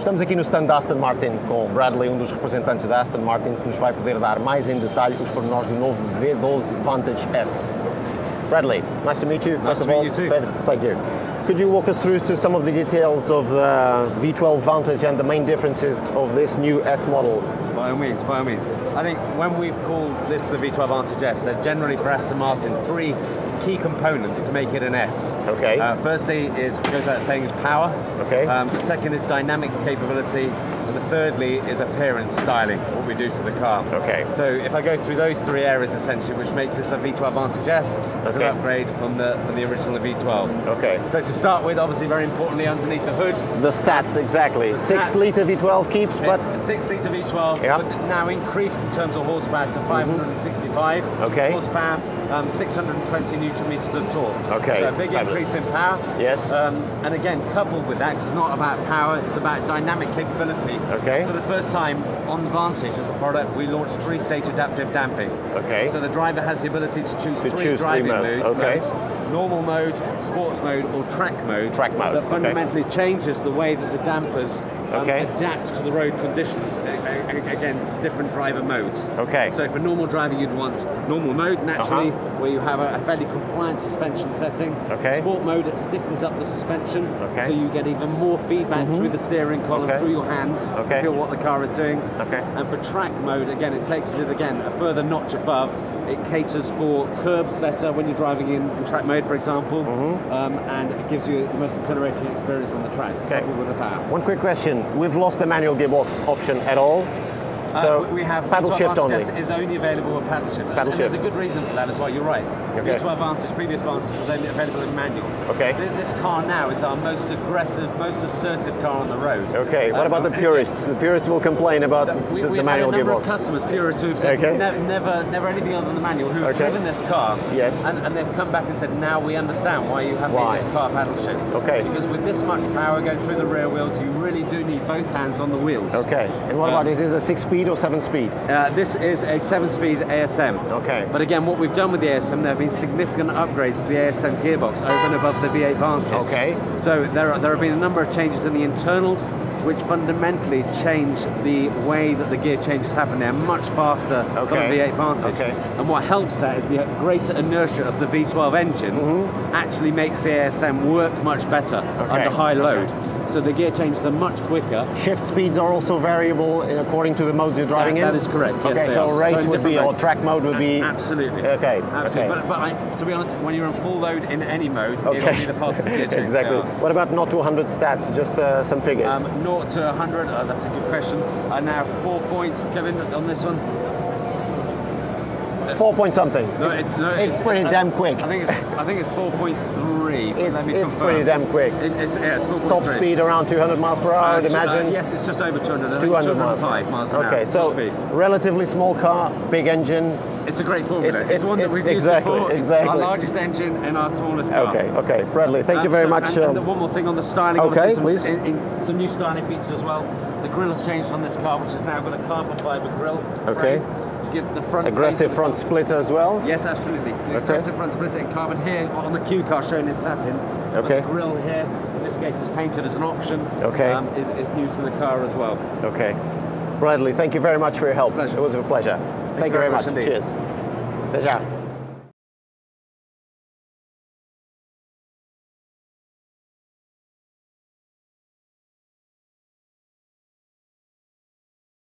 Estamos aqui no stand da Aston Martin com o Bradley, um dos representantes da Aston Martin, que nos vai poder dar mais em detalhe os pormenores do novo V12 Vantage S. Bradley, nice to meet you. Nice to meet you too. Pedro, thank you. Could you walk us through to some of the details of the V12 Vantage and the main differences of this new S model? By all means, by all means. I think when we've called this the V12 Vantage S, they're generally for Aston Martin three key components to make it an S. Okay. Firstly is, goes without saying, is power. Okay. The second is dynamic capability. And the thirdly is appearance, styling, what we do to the car. Okay. So if I go through those three areas essentially, which makes this a V12 Vantage S, as an upgrade from the original V12. Okay. So to start with, obviously very importantly underneath the hood. The stats, exactly. The 6 litre V12 keeps, but... It's a 6 litre V12, yeah. but now increased in terms of horsepower to 565 Okay. horsepower, 620 newton meters of torque. Okay. So a big increase in power. Yes. And again, coupled with that, 'cause it's not about power, it's about dynamic capability. Okay. For the first time on Vantage as a product, we launched 3-stage adaptive damping. Okay. So the driver has the ability to choose To three choose driving three modes. Okay. modes. Normal mode, sports mode, or track mode. Track mode, That okay. fundamentally changes the way that the dampers Okay. adapt to the road conditions against different driver modes. Okay. So for normal driving, you'd want normal mode, naturally, where you have a fairly compliant suspension setting. Okay. Sport mode, it stiffens up the suspension, Okay. so you get even more feedback through the steering column, Okay. through your hands, Okay. feel what the car is doing. Okay. And for track mode, again, it takes it again a further notch above. It caters for curbs better when you're driving in track mode, for example, and it gives you the most exhilarating experience on the track, coupled with the power. One quick question. We've lost the manual gearbox option at all. So we have paddle V12 shift Vantage only. S is only available with paddle shift. Paddle And there's shift. a good reason for that as well, you're right. Okay. V12 Vantage, previous Vantage, was only available in manual. Okay. This car now is our most aggressive, most assertive car on the road. Okay, what about the purists? The purists will complain about the We've manual had a number gearbox. of customers, purists, who've said Okay. never anything other than the manual, who've Okay. driven this car, Yes. and they've come back and said, now we understand why you have Why? made this car paddle shift. Okay. Because with this much power going through the rear wheels, you really do need both hands on the wheels. Okay, and what about, is it a 6-speed or 7-speed? This is a 7-speed ASM. Okay. But again, what we've done with the ASM, there have been significant upgrades to the ASM gearbox over and above the V8 Vantage. Okay. So there have been a number of changes in the internals, which fundamentally change the way that the gear changes happen. They're much faster than the V8 Vantage. Okay. And what helps that is the greater inertia of the V12 engine actually makes the ASM work much better under high load. So the gear changes are much quicker. Shift speeds are also variable according to the modes you're driving in? That is correct, yes, Okay, they so are. race So in would be, different or track mode would be... Absolutely. Okay. Absolutely. Okay. But to be honest, when you're in full load in any mode, it will be the fastest gear change. Exactly. What about 0 to 100 stats? Just some figures. 0 to 100, that's a good question. Now 4 points, Kevin, on this one. 4 point something. No, it's pretty damn quick. I think it's 4.3. It's pretty damn quick. It's 4.3. Top speed around 200 miles per hour, I would imagine. Yes, it's just over 200. I think 200 it's 205 miles an hour. Okay, so top speed. relatively small car, big engine. It's a great formula. It's one that we've used exactly, before. Exactly. It's our largest engine and our smallest car. Okay. Bradley, thank you very much. And one more thing on the styling. Okay, please. please. Some new styling features as well. The grille has changed on this car, which has now got a carbon fiber grille. Okay. To give the front Aggressive front splitter as well. Yes, absolutely. The aggressive front splitter in carbon here on the Q car shown in satin. Okay. The grille here, in this case, is painted as an option. Okay. Is new to the car as well. Okay. Bradley, thank you very much for your help. It's a pleasure. It was a pleasure. Thank you very much. indeed. Cheers. Até já.